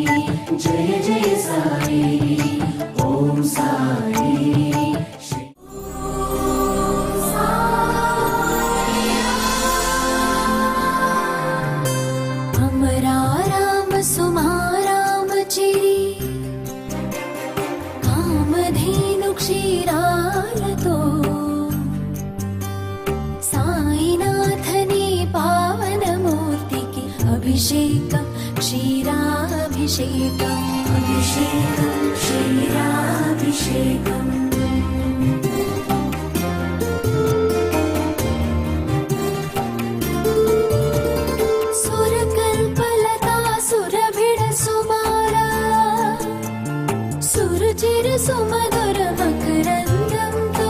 जय जय साई ओम साई अमरा राम सुमाराम चिरी कामधेनु क्षीरालतो साईनाथनी पावन मूर्ति की अभिषेकं क्षीराभिषेकम् अभिषेकं क्षीराभिषेकम् सुरकल्पलता सुरभिड सुमारा सुरुचिर सुमधुर मकरन्दंतो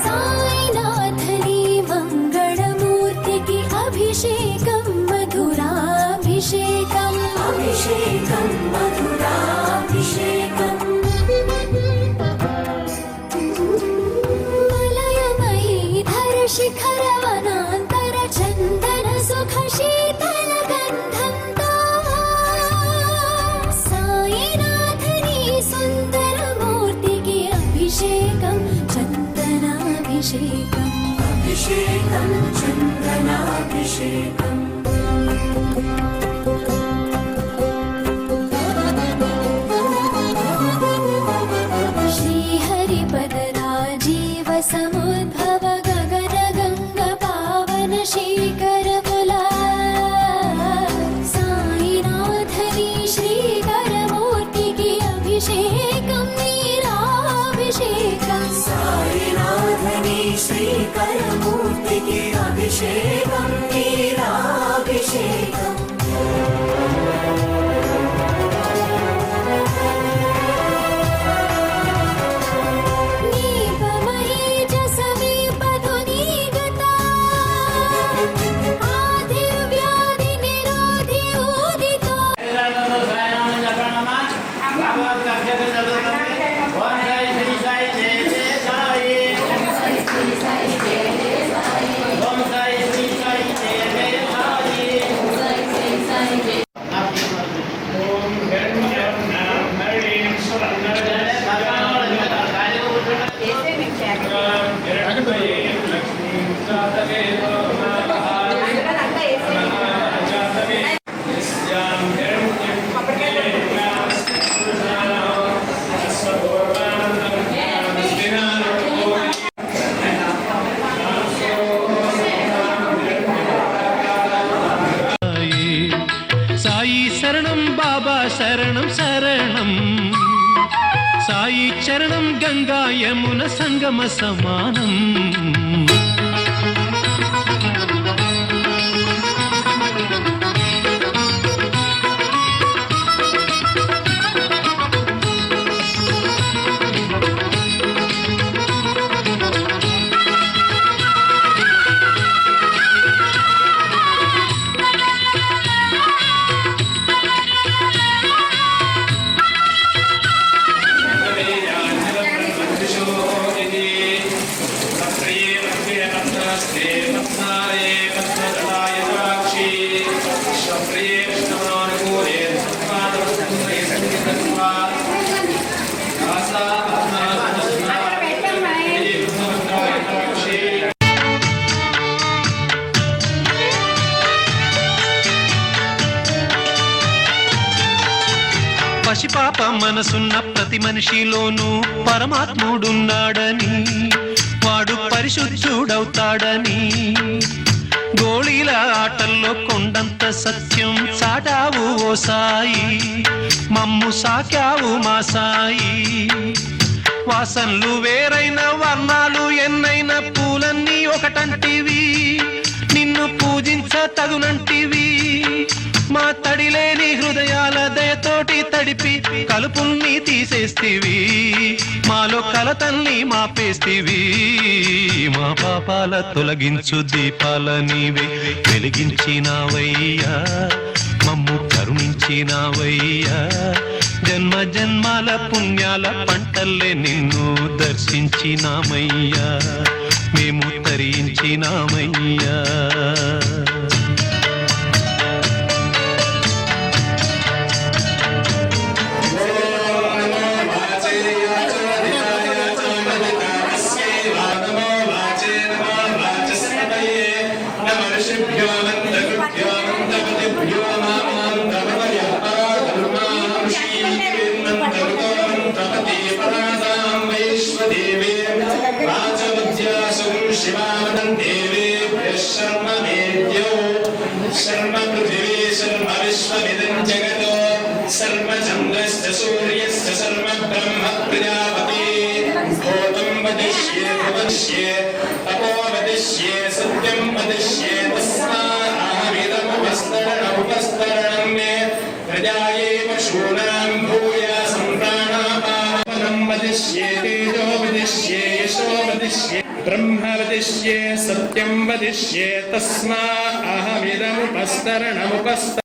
साईनाथनी मंगलमूर्ति की अभिषेकं मधुराभिषेकम् अभिषेकं मधुराभिषेकम् मलयमयी धर शिखर वनान्तर चन्दन सुख शीतल गन्धन्तो साईनाथनी सुन्दर मूर्ति की अभिषेकं चन्दनाभिषेकम् अभिषेकं चन्दनाभिषेकम् श्रीहरिपदराजीव समुद्भव गगन गंग पावन शीकर मुला साईनाथनी श्रीकर मूर्ति की अभिषेकं नीराभिषेकम् साईनाथनी श्रीकर मूर्ति की अभिषेकं नीराभिषेकम् శరణం శరణం సాయి చరణం గంగా యమున సంగమ సమానం పసిపాప మనసున్న ప్రతి మనిషిలోనూ పరమాత్ముడున్నాడని వాడు పరిశుద్ధుడవుతాడని గోళీల ఆటల్లో కొండంత సత్యం చాటావు ఓ సాయి మమ్ము సాకావు మా సాయి వాసనలు వేరైన వర్ణాలు ఎన్నైన పూలన్నీ ఒకటంటివి నిన్ను పూజించ తగునంటివి మా తడిలేని హృదయాల దయతోటి తడిపి కలుపుల్ని తీసేస్తివి మాలో కలతల్ని మాపేస్తివి మా పాపాల తొలగించు దీపాల నీవే వెలిగించినావయ్యా మమ్ము కరుణించినావయ్యా జన్మ జన్మాల పుణ్యాల పంటల్లే నిన్ను దర్శించినామయ్యా మేము తరించినామయ్యా सर्वचन्द्रस्य सूर्यस्य सर्वब्रह्म प्रजापति भूतं वदिष्ये भविष्ये तपो वदिष्ये सत्यं वदिष्ये तस्मादहमिदमुपस्तरणं मे प्रजाये पशूनां भूया सम्प्राणापानं वदिष्ये तेजो वदिष्ये यशो वदिष्ये ब्रह्म वदिष्ये सत्यं वदिष्ये तस्मादहमिदमुपस्तरणमुपस्त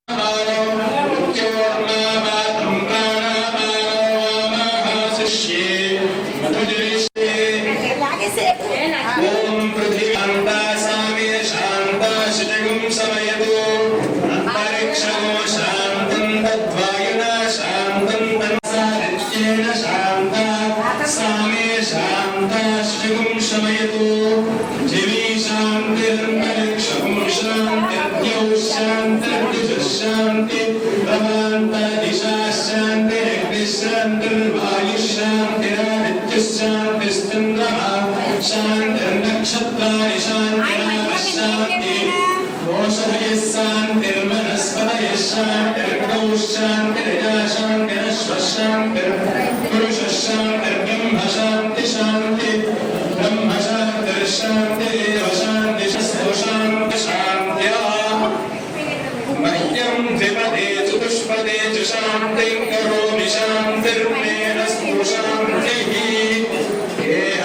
नक्षत्राणि शान्ति मोषधयः शान्तिर्मनस्पतयः शान्तिर्गौ शान्तिर्या शान्तिरश्वः शान्तिर्पुरुषः शान्तिर्ब्रह्म शान्ति शान्ति ब्रह्म शान्तिर्शान्तिरेव शान्तिशस्तु शान्ति शान्त्या मह्यं द्विपदे चतुष्पदे च शान्तिं करोमि शान्तिर्मेनस्तु शान्तिः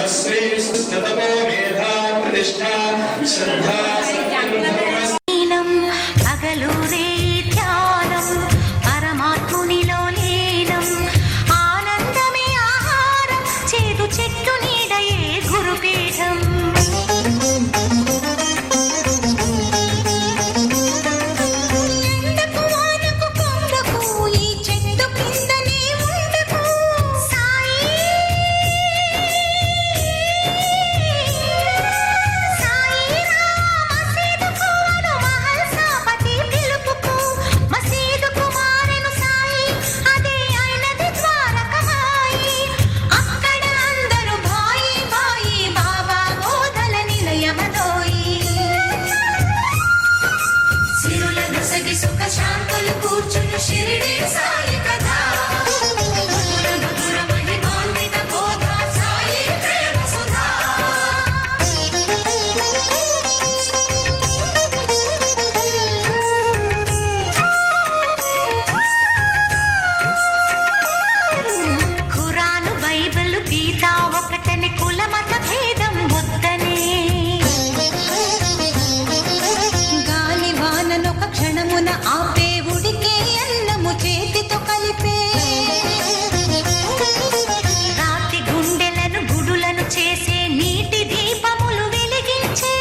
श्रीस्ततपो मेधा प्रतिष्ठा श्रद्धा పగలూరే ధ్యానం పరమాత్మునిలో లీనం ఆనందమే ఆహారం చేదు చెట్టు నీడయే గురుపీఠం ఎండకు వానకు కొండకు ఈ చెట్టు కిందనే ఉండకు సాయి శాంతులు కూర్చుని షిరిడి సాయి కథ మధుర మహిమాన్విత బోధ సాయి ప్రేమ సుధా ఖురాను బైబిల్ గీత ఒకటని కుల మత భేదం వద్దనే గాలి వాననొక క్షణమున ఆపే ఉడికే అన్నము చేతితో కలిపే రాతి గుండెలను గుడులను చేసే నీటి దీపములు వెలిగించే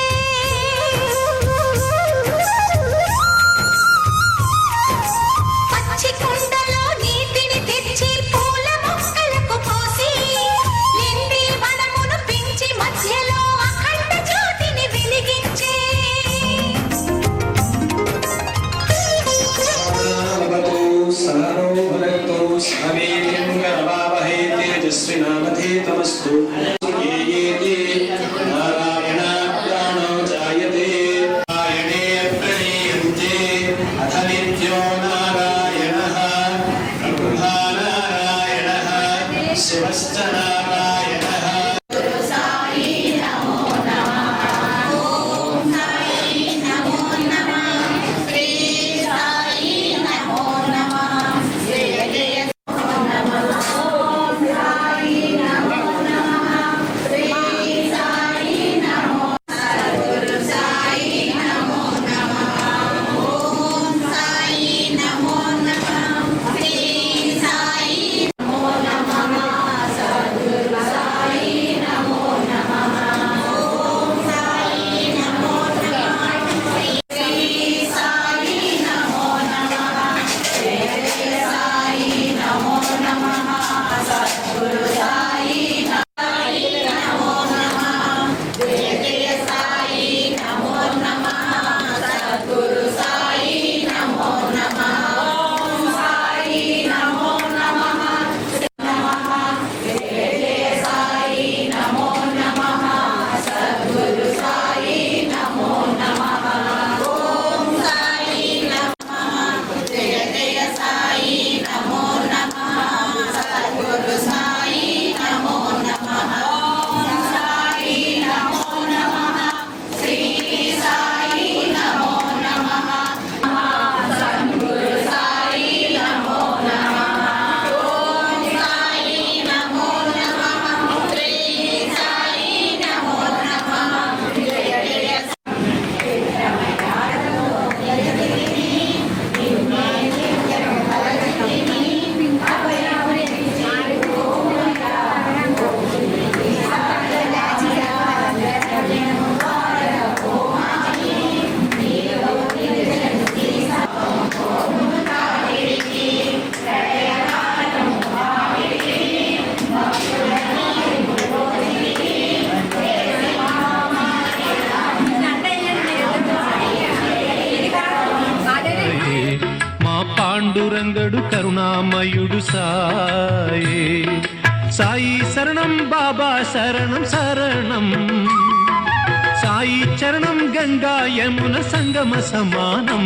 పచ్చి కుండలో నీటిని తెచ్చి పూల మొక్కలకు పోసి నిండి వనమును పెంచి మధ్యలో అఖండ జ్యోతిని వెలిగించే तेजस्विनामधेतमस्तु ये नारायण प्राणो जायते नारायणे प्रणीयन्ते अथ नित्यो नारायणः ब्रह्मा नारायणः शिवश्च नारायणः పాండురంగడు కరుణామయుడు సాయే. సాయి శరణం బాబా శరణం శరణం, సాయి చరణం గంగా యమున సంగమ సమానం.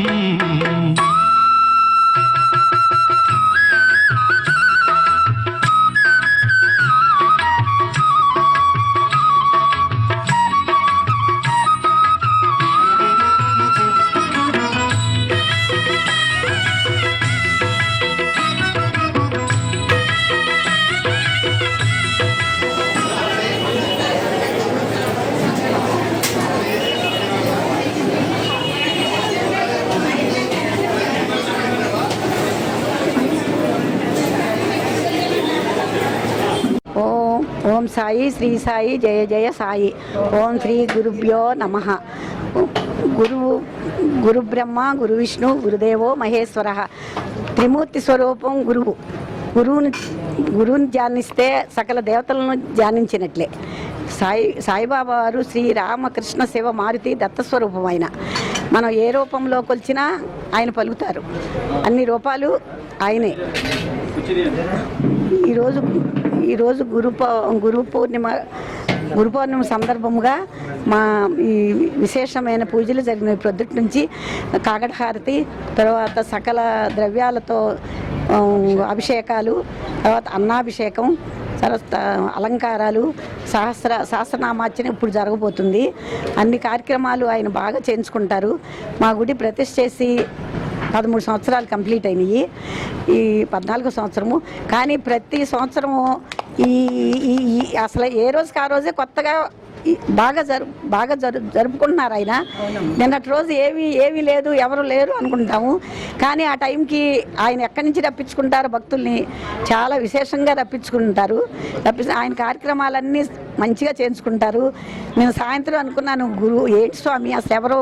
ఓం సాయి శ్రీ సాయి జయ జయ సాయి. ఓం శ్రీ గురుభ్యో నమః. గురు బ్రహ్మ గురు విష్ణు గురుదేవో మహేశ్వర. త్రిమూర్తి స్వరూపం గురువు. గురువుని ధ్యానిస్తే సకల దేవతలను ధ్యానించినట్లే. సాయిబాబా వారు శ్రీ రామకృష్ణ శివ మారుతి దత్తస్వరూపం. ఆయన మనం ఏ రూపంలో కొలిచినా ఆయన పలుకుతారు. అన్ని రూపాలు ఆయనే. ఈరోజు గురు పౌర్ణిమ సందర్భముగా మా ఈ విశేషమైన పూజలు జరిగినాయి. ప్రొద్దుటి నుంచి కాగడ హారతి, తర్వాత సకల ద్రవ్యాలతో అభిషేకాలు, తర్వాత అన్నాభిషేకం, తర్వాత అలంకారాలు, సహస్రనామార్చన ఇప్పుడు జరగబోతుంది. అన్ని కార్యక్రమాలు ఆయన బాగా చేయించుకుంటారు. మా గుడి ప్రతిష్ఠ చేసి 13 సంవత్సరాలు కంప్లీట్ అయినాయి. ఈ 14వ సంవత్సరము. కానీ ప్రతి సంవత్సరము అసలు ఏ రోజుకి ఆ రోజే కొత్తగా బాగా జరుపుకుంటున్నారు ఆయన. నిన్నటి రోజు ఏమీ లేదు, ఎవరు లేరు అనుకుంటాము. కానీ ఆ టైంకి ఆయన ఎక్కడి నుంచి రప్పించుకుంటారు భక్తుల్ని, చాలా విశేషంగా రప్పించుకుంటారు. ఆయన కార్యక్రమాలన్నీ మంచిగా చేయించుకుంటారు. నేను సాయంత్రం అనుకున్నాను, ఏంటి స్వామి అసలు ఎవరో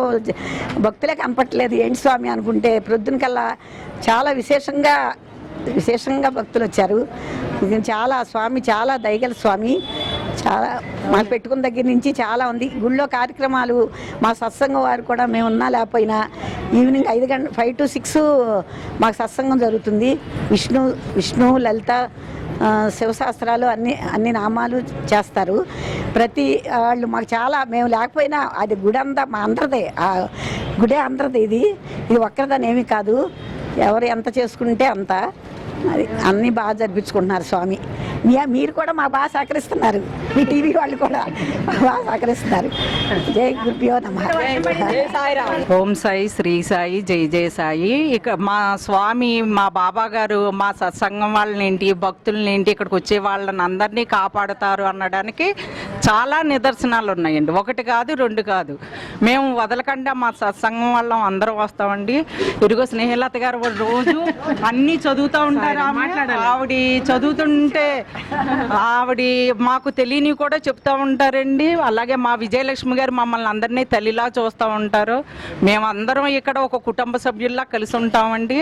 భక్తులే కనపట్లేదు ఏంటి స్వామి అనుకుంటే, ప్రొద్దునకల్లా చాలా విశేషంగా భక్తులు వచ్చారు. స్వామి చాలా దయగల స్వామి. చాలా మాకు పెట్టుకున్న దగ్గర నుంచి చాలా ఉంది. గుళ్ళో కార్యక్రమాలు మా సత్సంగం వారు కూడా మేము ఉన్నా లేకపోయినా ఈవినింగ్ 5 to 6 మాకు సత్సంగం జరుగుతుంది. విష్ణు లలిత శివశాస్త్రాలు అన్ని నామాలు చేస్తారు. ప్రతి వాళ్ళు మాకు చాలా, మేము లేకపోయినా అది గుడి అంతా మా అందరిదే. ఆ గుడే అందరిది. ఇది ఒక్కరిదని ఏమీ కాదు. ఎవరు ఎంత చేసుకుంటే అంత. అది అన్నీ బాగా జరిపించుకుంటున్నారు స్వామి. మీరు కూడా మా బాగా సహకరిస్తున్నారు. మీ టీవీ వాళ్ళు కూడా బాగా సహకరిస్తున్నారు. జై గురుభ్యో నమః. ఓం సాయి శ్రీ సాయి జై జయ సాయి. ఇక మా స్వామి, మా బాబా గారు మా సత్సంగం వాళ్ళనేంటి, భక్తులనేంటి, ఇక్కడికి వచ్చే వాళ్ళని అందరినీ కాపాడుతారు అనడానికి చాలా నిదర్శనాలు ఉన్నాయండి. 1 కాదు 2 కాదు. మేము వదలకుండా మా సత్సంగం వాళ్ళం అందరం వస్తామండి. ఇరుగో స్నేహలత గారు రోజు అన్నీ చదువుతూ ఉంటారు. ఆవిడ చదువుతుంటే ఆవిడ మాకు తెలియని కూడా చెప్తూ ఉంటారండి. అలాగే మా విజయలక్ష్మి గారు మమ్మల్ని అందరినీ తల్లిలా చూస్తూ ఉంటారు. మేమందరం ఇక్కడ ఒక కుటుంబ సభ్యుల్లా కలిసి ఉంటామండి.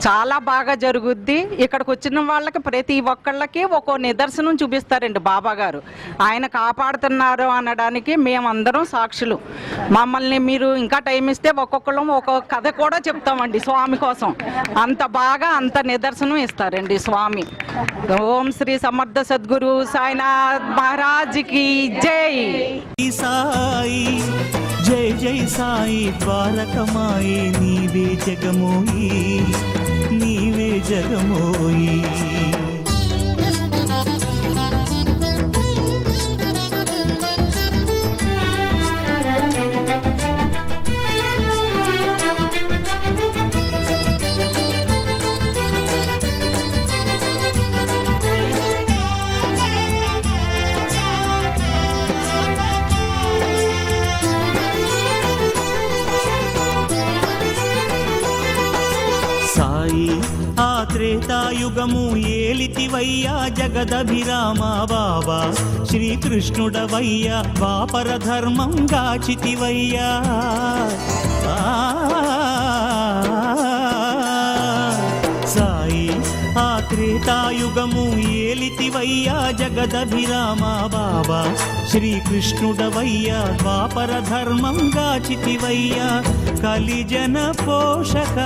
చాలా బాగా జరుగుద్ది. ఇక్కడికి వచ్చిన వాళ్ళకి ప్రతి ఒక్కళ్ళకి ఒక్కో నిదర్శనం చూపిస్తారండి బాబా గారు. ఆయన కాపాడుతున్నారు అనడానికి మేమందరం సాక్షులు. మమ్మల్ని మీరు ఇంకా టైం ఇస్తే ఒక్కొక్కళ్ళం ఒక్కొక్క కథ కూడా చెప్తామండి స్వామి కోసం. అంత బాగా అంత నిదర్శనం ఇస్తారండి స్వామి. ఓం శ్రీ సమర్థ సద్గురు సాయినాథ్ మహారాజ్ కి జై. సాయి జై జై సాయి ద్వారకమాయి. నీవే జగమోయి, నీవే జగమోయి. సాయి ఆ త్రేతాయుగము ఏలితివయ్యా జగదభిరామ బాబా. శ్రీకృష్ణుడవయ్యా ద్వాపర ధర్మం గాచితివయ్యా. సాయి ఆ త్రేతాయుగము ఏలితివయ్యా జగదభిరామ బాబా. శ్రీకృష్ణుడవయ్యా ద్వాపర ధర్మం గాచితివయ్యా. కలిజన పోషక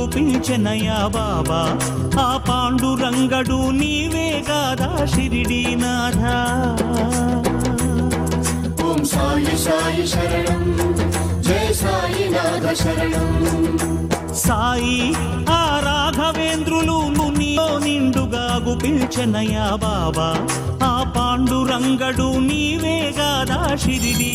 గుపించెనయా బాబా ఆ పాండురంగడు నీవే గాదా షిరిడీనాథా ఓం సాయి సాయి శరణం జయ సాయినాథ శరణం సాయి ఆ రాఘవేంద్రులు మునిలో నిండుగా గుపించెనయా బాబా ఆ పాండురంగడు నీవే గాదా షిరిడి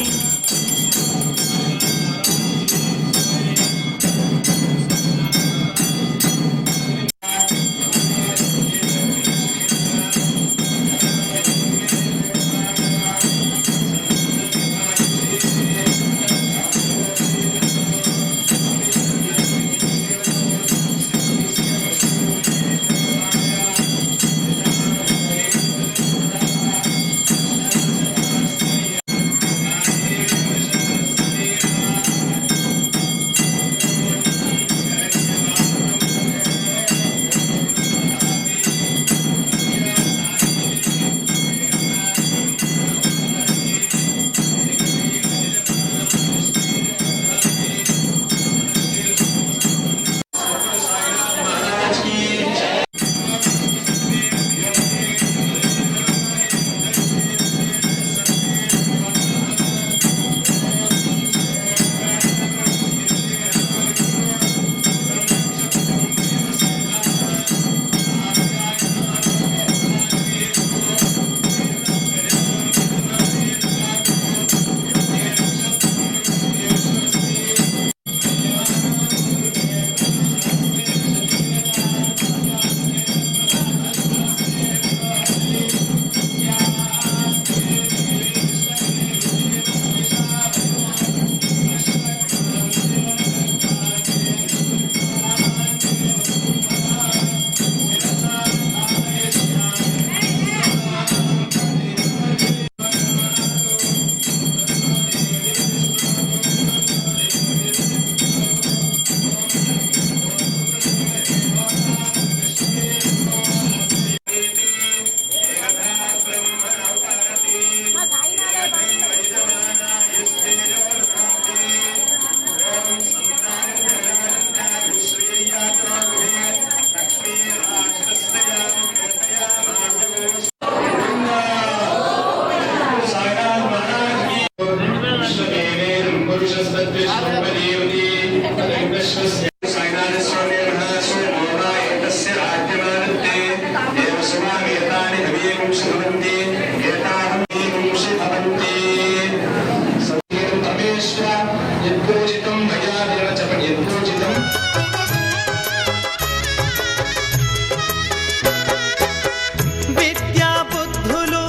విద్యా బుద్ధులు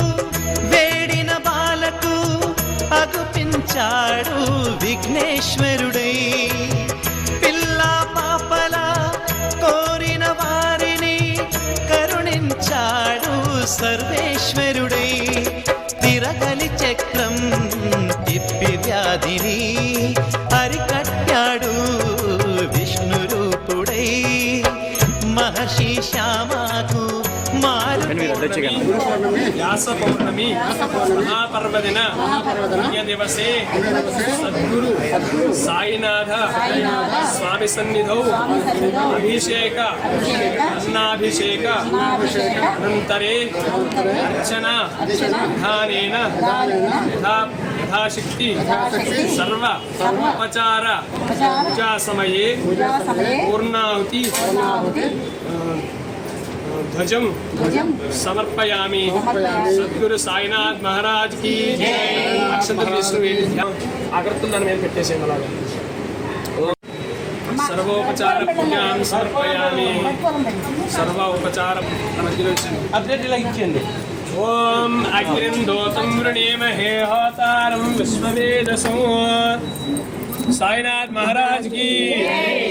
వేడిన బాలకు అగుపించాడు విఘ్నేశ్వరుడై పిల్ల పాపల కోరిన వారిని కరుణించాడు సర్వేశ్వరుడై తిరగలి చక్రం తిప్పి వ్యాధిని అరికట్టాడు విష్ణు రూపుడై మహర్షి శ్యామకు వ్యాస పౌర్ణమి మహాపర్వదిన పుణ్యదివసే సద్గురు సాయినాథ స్వామి సన్నిధౌ అభిషేక అన్నాభిషేక అనంతరే అర్చన విధానేన యథాశక్తి సర్వ ఉపచార పూజా సమయే పూర్ణాహుతి ధ్వజం సమర్పయామి సద్గురు సాయినాథ్ మహారాజ్ కి అక్షంతలు తీసుకుని ఆకర్తులు దాని మీద పెట్టేసేయండి అలాగే సర్వోపచార పుణ్యాం సమర్పయామి సర్వ ఉపచార మధ్యలో అప్డేట్ ఇలా ఇచ్చేయండి ఓం అగ్నిందోతం వృణేమహే హోతారం విశ్వవేదసం साईनाथ महाराज की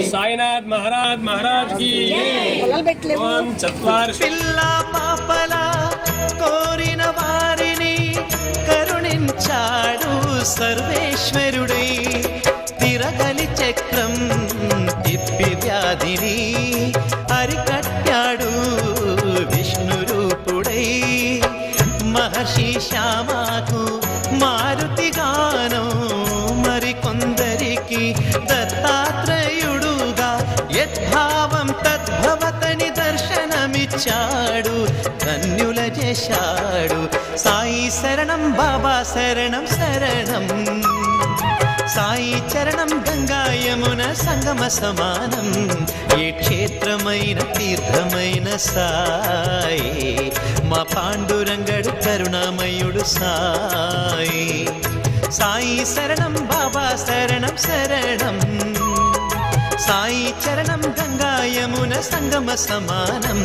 साईनाथ महाराज की ओम चत्वार పిల్ల పాపల కోరిన వారిని కరుణించాడు సర్వేశ్వరుడై తిరగలి చక్రం తిప్పి వ్యాధిని అరికట్టాడు విష్ణు రూపుడై మహర్షి శ్యామకు మారుతిగానం మరికొందరికి దత్తాత్రేయుడుగా యద్భావ ఇచ్చాడు, ధన్యుల చేశాడు. సాయి శరణం బాబా శరణం శరణం, సాయి చరణం గంగా యమున సంగమ సమానం. ఏ క్షేత్రమైన తీర్థమైన సాయి, మా పాండురంగడు కరుణామయుడు సాయి. సాయి శరణం బాబా శరణం శరణం, సాయి చరణం గంగా యమున సంగమ సమానం.